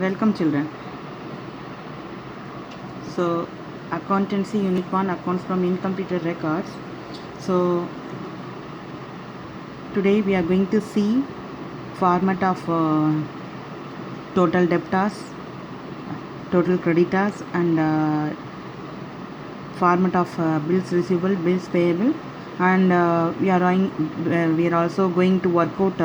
Welcome children. So accountancy unit 1 accounts from incompleted records. So today we are going to see format of total debtors, total creditors and format of bills receivable, bills payable, and we are also going to work out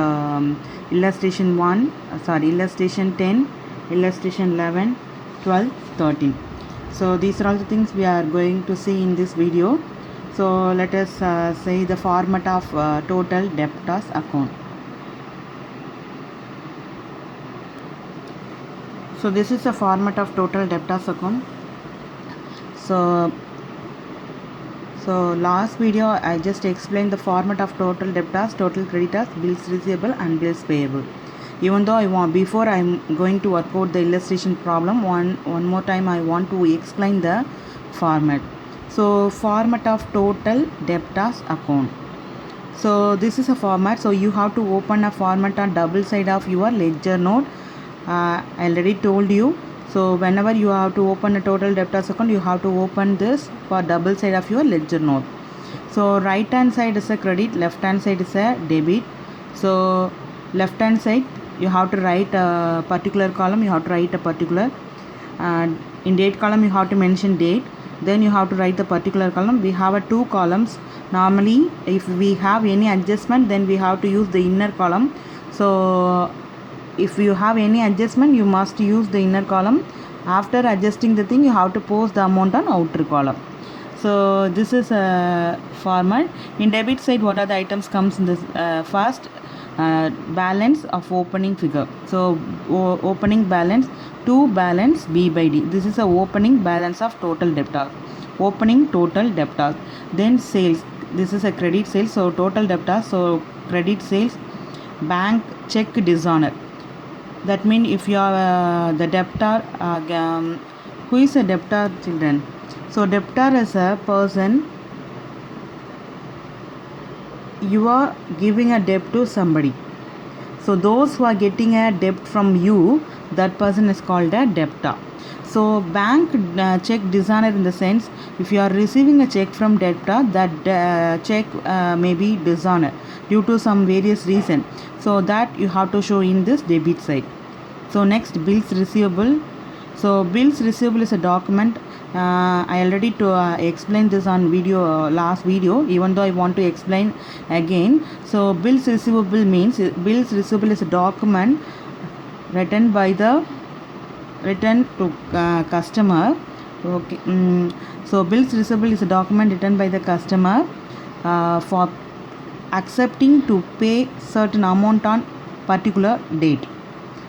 illustration 1, illustration 10, illustration 11, 12, 13. So these are all the things we are going to see in this video. So let us say the format of total debtors account. So this is the format of total debtors account. So last video I just explained the format of total debtors, total creditors, bills receivable and bills payable. Even though before I'm going to work out the illustration problem, one more time I want to explain the format. So format of total debtors account. So this is a format. So you have to open a format on double side of your ledger note. I already told you. So whenever you have to open a total debtors account, you have to open this for double side of your ledger note. So right hand side is a credit, left hand side is a debit. So left hand side you have to write a particular column, you have to write a particular in date column you have to mention date, then you have to write the particular column. We have a two columns. Normally if we have any adjustment, then we have to use the inner column. So if you have any adjustment, you must use the inner column. After adjusting the thing, you have to post the amount on outer column. So this is a format. In debit side, what are the items comes in this first balance of opening figure. So opening balance to balance B by D. This is a opening balance of total debtors. Opening total debtors. Then sales. This is a credit sales. So total debtors. So credit sales. Bank check dishonor. That means if you are the debtor, who is a debtor, children? So debtor is a person, you are giving a debt to somebody. So those who are getting a debt from you, that person is called a debtor. So bank check dishonor in the sense, if you are receiving a check from debtor, that check may be dishonor due to some various reason. So that you have to show in this debit side. So next, bills receivable. So bills receivable is a document. I already explained this on video last video, even though I want to explain again. So bills receivable means bills receivable is a document written to customer. Okay. So bills receivable is a document written by the customer for accepting to pay certain amount on particular date.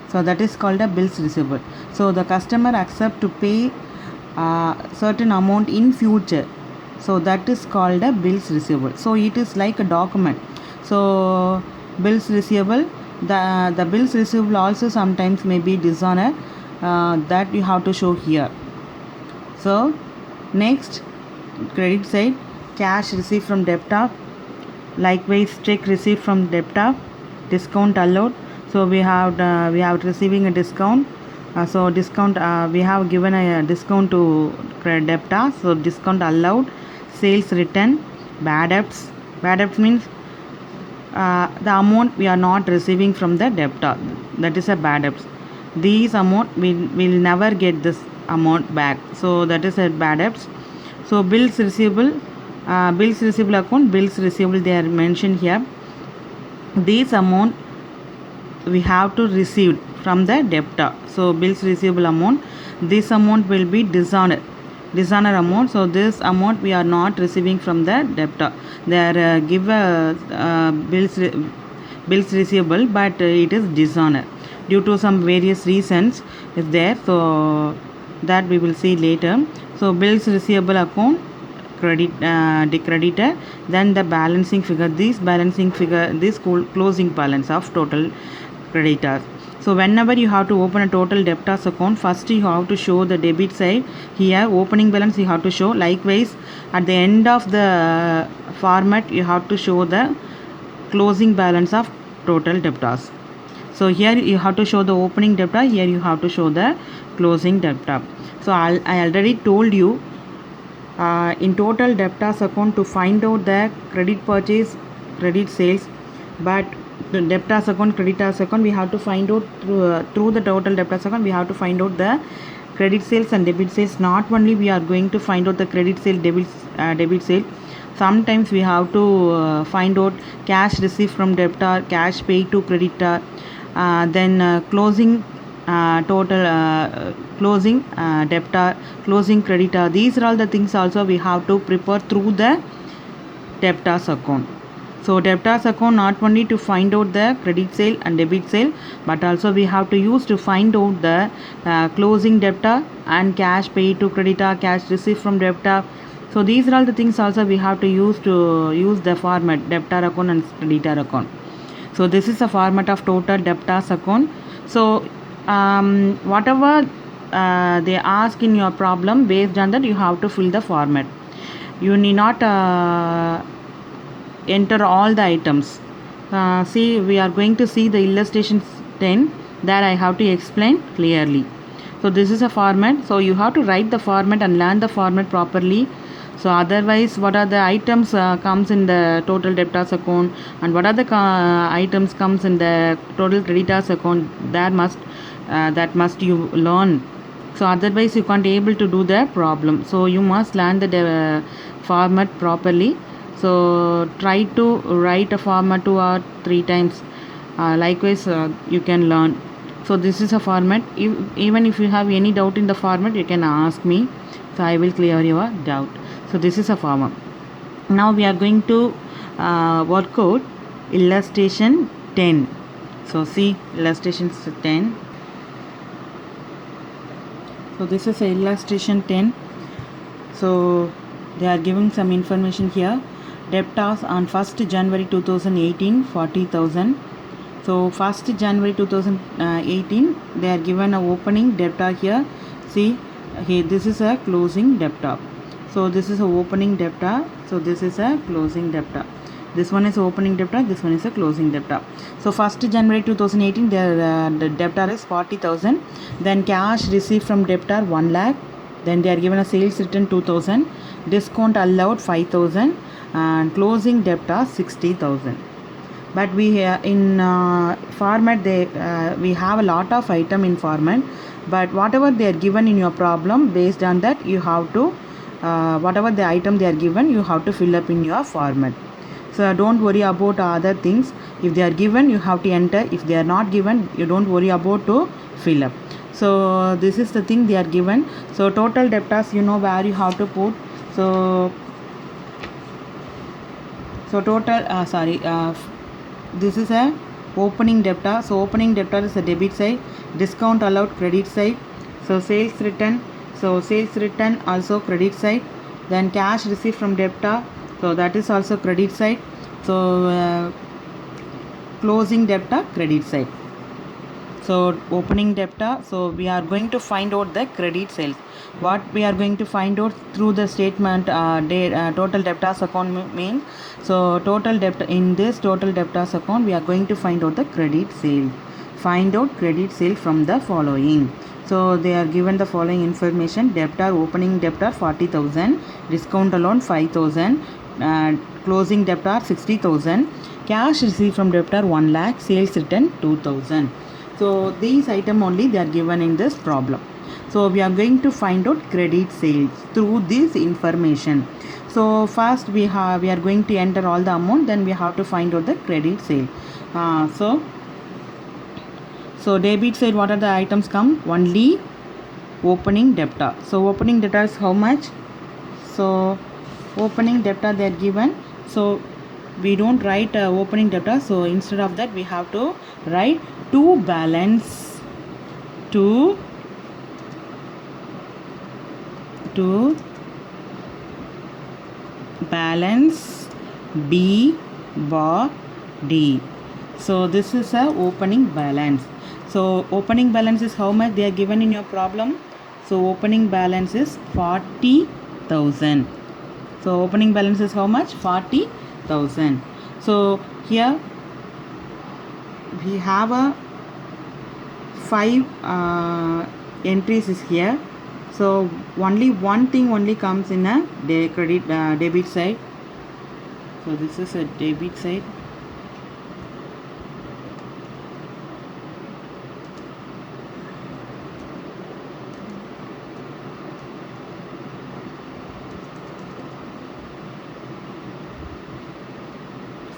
So that is called a bills receivable. So the customer accept to pay certain amount in future. So that is called a bills receivable. So it is like a document. So bills receivable, the bills receivable also sometimes may be dishonor. That you have to show here. So next, credit side, cash received from debtor. Likewise, check received from debtor. Discount allowed. So we have receiving a discount. So discount we have given a discount to debtor. So discount allowed. Sales return. Bad debts. Bad debts means the amount we are not receiving from the debtor. That is a bad debts. These amount we will never get this amount back. So that is a bad debts. So bills receivable. Bills receivable account. Bills receivable they are mentioned here. These amount we have to receive from the debtor. So bills receivable amount, this amount will be dishonor amount. So this amount we are not receiving from the debtor. They are give bills receivable, but it is dishonor due to some various reasons is there. So that we will see later. So bills receivable account, the creditor, then the balancing figure. This closing balance of total creditors. So whenever you have to open a total debtors account, first you have to show the debit side. Here opening balance you have to show. Likewise at the end of the format you have to show the closing balance of total debtors. So here you have to show the opening debtor, here you have to show the closing debtor. So I already told you in total debtors account to find out the credit purchase, credit sales, but the debtors account, creditors account, we have to find out through the total debtors account, we have to find out the credit sales and debit sales. Not only we are going to find out the credit sale, debit sale, sometimes we have to find out cash received from debtor, cash paid to creditor, then closing total closing debtor, closing creditor. These are all the things also we have to prepare through the debtors account. So debtors account not only to find out the credit sale and debit sale, but also we have to use to find out the closing debtor and cash paid to creditor, cash received from debtor. So these are all the things also we have to use the format debtor account and creditor account. So this is the format of total debtors account. So whatever they ask in your problem, based on that you have to fill the format. You need not enter all the items. See, we are going to see the illustration 10, that I have to explain clearly. So this is a format, so you have to write the format and learn the format properly. So otherwise, what are the items comes in the total debtors account, and what are the items comes in the total creditors account, that must you learn. So otherwise you can't able to do the problem. So you must learn the format properly. So try to write a format 2 or 3 times. Likewise you can learn. So this is a format. Even if you have any doubt in the format, you can ask me, so I will clear your doubt. So this is a format. Now we are going to work out illustration 10. So see illustration 10. So this is a illustration 10. So they are giving some information here. Debtors on 1st January 2018, 40,000. So 1st January 2018, they are given a opening debtor here. See, here this is a closing debtor. So this is a opening debtor. So this is a closing debtor. This one is opening debtor. This one is a closing debtor. So 1st January 2018, the debtor is 40,000. Then cash received from debtor 1 lakh. Then they are given a sales return 2,000. Discount allowed 5,000. And closing debtor 60,000. But we in format we have a lot of item in format, but whatever they are given in your problem, based on that you have to whatever the item they are given, you have to fill up in your format. So don't worry about other things. If they are given, you have to enter. If they are not given, you don't worry about to fill up. So this is the thing they are given. So total debtors, you know where you have to put. So total this is a opening debtor. So opening debtor is a debit side, discount allowed credit side. So sales return also credit side. Then cash received from debtor, so that is also credit side. So closing debtor credit side. So opening debtor, so we are going to find out the credit sales. What we are going to find out through the statement total debtors account means. So total debt, in this total debtors account we are going to find out the credit sale. Find out credit sale from the following. So they are given the following information: debtor, opening debtor 40,000, discount allowed 5,000, closing debtor 60,000, cash received from debtor 1 lakh, sales return 2,000. So these item only they are given in this problem. So we are going to find out credit sales through this information. So first we are going to enter all the amount, then we have to find out the credit sale. So debit side, what are the items come? Only opening debtor. So opening debtor is how much? So opening debtor they are given. So we don't write opening debtor. So instead of that we have to write to balance B bar D. So this is a opening balance. So opening balance is how much they are given in your problem. So opening balance is 40,000. So opening balance is how much? 40,000. So here we have a 5 entries is here. So only one thing only comes in a debit side. So this is a debit side.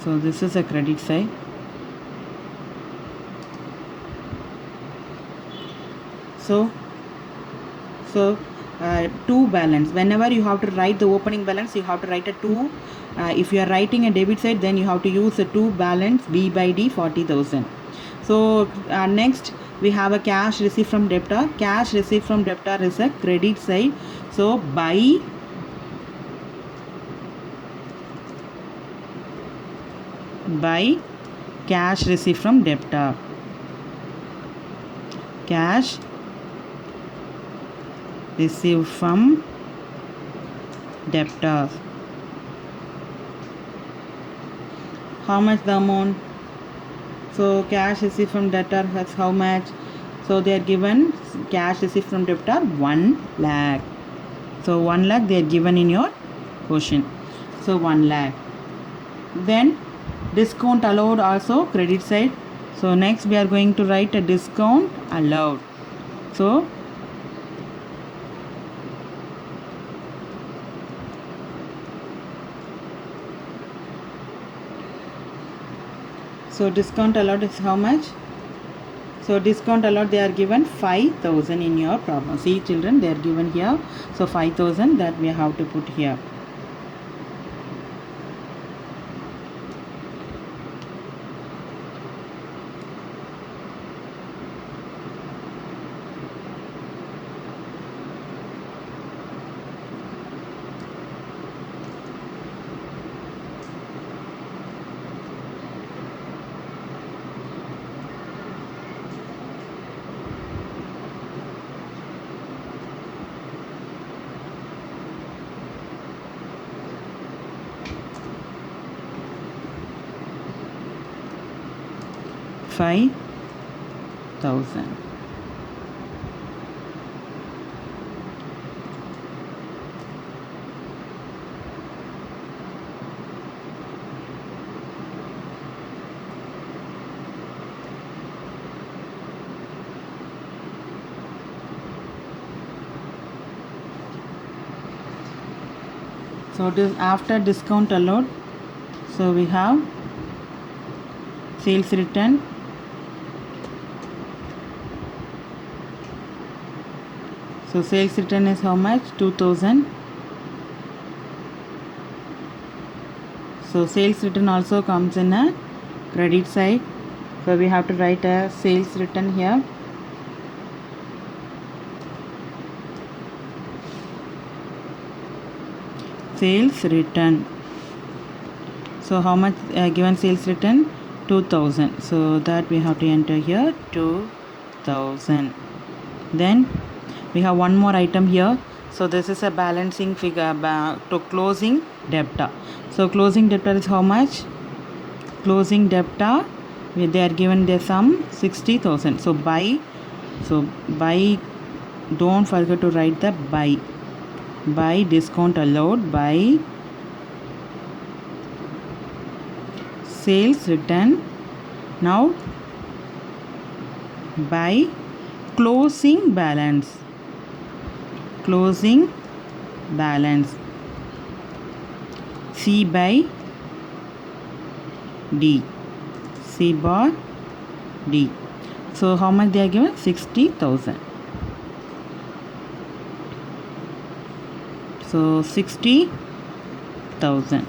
So this is a credit side. So to balance, whenever you have to write the opening balance, you have to write a 2. If you are writing a debit side, then you have to use a 2 balance B by D 40,000. So next we have a cash received from debtor. Cash received from debtor is a credit side. So by cash received from debtor. Cash received from debtor. How much the amount? So cash received from debtor has how much? So they are given cash received from debtor 1 lakh. So 1 lakh they are given in your question. So 1 lakh. Then discount allowed also credit side. So next we are going to write a discount allowed. So discount allowed is how much? So discount allowed they are given 5,000 in your problem. See children, they are given here. So 5,000 that we have to put here. $5,000. So this after discount allowed, so we have sales return. So sales return is how much? 2,000. So sales return also comes in a credit side. So we have to write a sales return here. Sales return. So how much given sales return? 2,000. So that we have to enter here 2,000. Then we have one more item here. So this is a balancing figure to closing debtor. So closing debtor is how much? Closing debtor they are given the sum 60,000. So by don't forget to write the by discount allowed by sales return. Now by closing balance. Closing balance C by D. C bar D. So how much they are given? 60,000. So 60,000.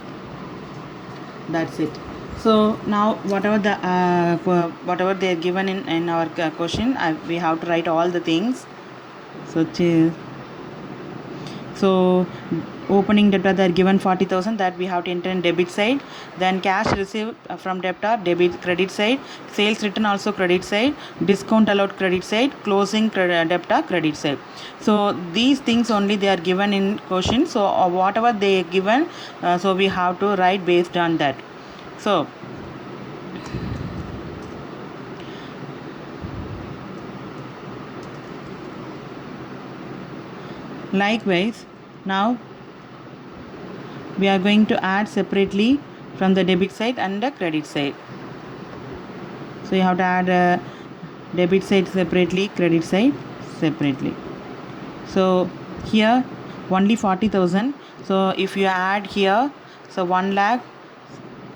That's it. So now whatever they are given in our question, we have to write all the things. So opening debtor they are given 40,000 that we have to enter in debit side. Then cash received from debtor debit credit side. Sales return also credit side. Discount allowed credit side. Closing debtor credit side. So these things only they are given in question. So whatever they are given, so we have to write based on that. So Likewise, now we are going to add separately from the debit side and the credit side. So you have to add debit side separately, credit side separately. So here only 40,000. So if you add here, so 1 lakh,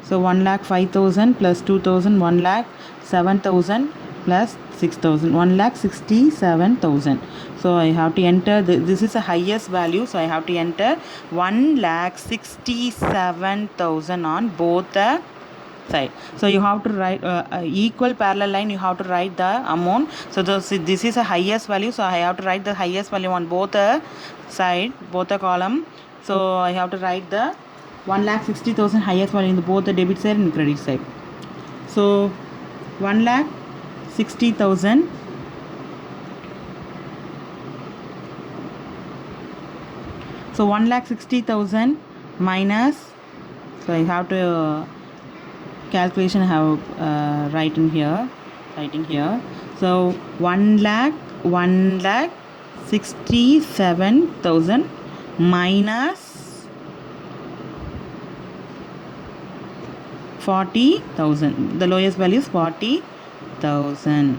so 1 lakh 5,000 plus 2,000, 1 lakh 7,000 plus 6,000, 1 lakh 67,000. So I have to enter this is the highest value, so I have to enter 1 lakh 67,000 on both the side. So you have to write equal parallel line, you have to write the amount. So this is the highest value, so I have to write the highest value on both the side, both the column. So I have to write the 1,60,000 highest value in both the debit side and credit side. So 1,60,000 so 1,60,000 minus, so I have to calculation I have writing here. So 1,67,000 minus 40,000. The lowest value is 40,000.